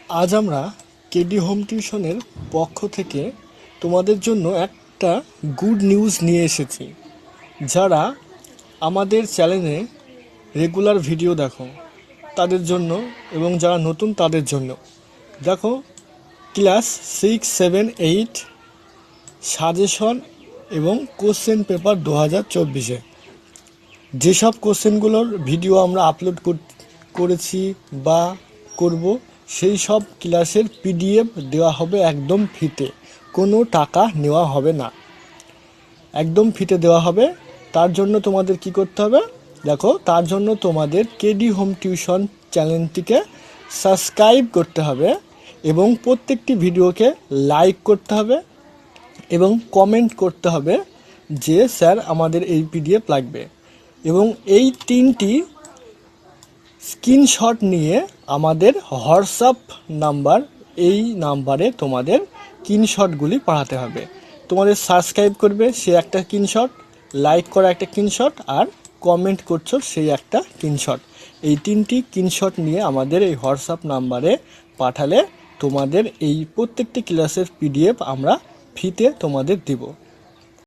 আজ আমরা KD home টিউশনের পক্ষ থেকে তোমাদের জন্য একটা গুড নিউজ নিয়ে এসেছি। যারা আমাদের চ্যানেলে রেগুলার ভিডিও দেখো তাদের জন্য এবং যারা নতুন তাদের জন্য। দেখো, ক্লাস 6, 7, 8 সাজেশন এবং কোশ্চেন পেপার 2024-এ যেসব কোশ্চেনগুলোর ভিডিও আমরা আপলোড করেছি বা করব, সেই সব ক্লাসের পিডিএফ দেওয়া হবে একদম ফ্রিতে, কোনো টাকা নেওয়া হবে না, একদম ফ্রিতে দেওয়া হবে। তার জন্য তোমাদের কি করতে হবে দেখো, তার জন্য তোমাদের কেডি হোম টিউশন চ্যানেলটিকে সাবস্ক্রাইব করতে হবে এবং প্রত্যেকটি ভিডিওকে লাইক করতে হবে এবং কমেন্ট করতে হবে যে স্যার আমাদের এই পিডিএফ লাগবে। এবং এই 3টি স্ক্রিনশট নিয়ে আমাদের হোয়াটসঅ্যাপ নাম্বার, এই নাম্বারে তোমাদের স্ক্রিনশটগুলি পাঠাতে হবে। তোমাদের সাবস্ক্রাইব করবে সে একটা স্ক্রিনশট, লাইক করা একটা স্ক্রিনশট, আর কমেন্ট করছো সেই একটা স্ক্রিনশট। এই 3টি স্ক্রিনশট নিয়ে আমাদের এই হোয়াটসঅ্যাপ নাম্বারে পাঠালে তোমাদের এই প্রত্যেকটি ক্লাসের পিডিএফ আমরা ফ্রিতে তোমাদের দেব।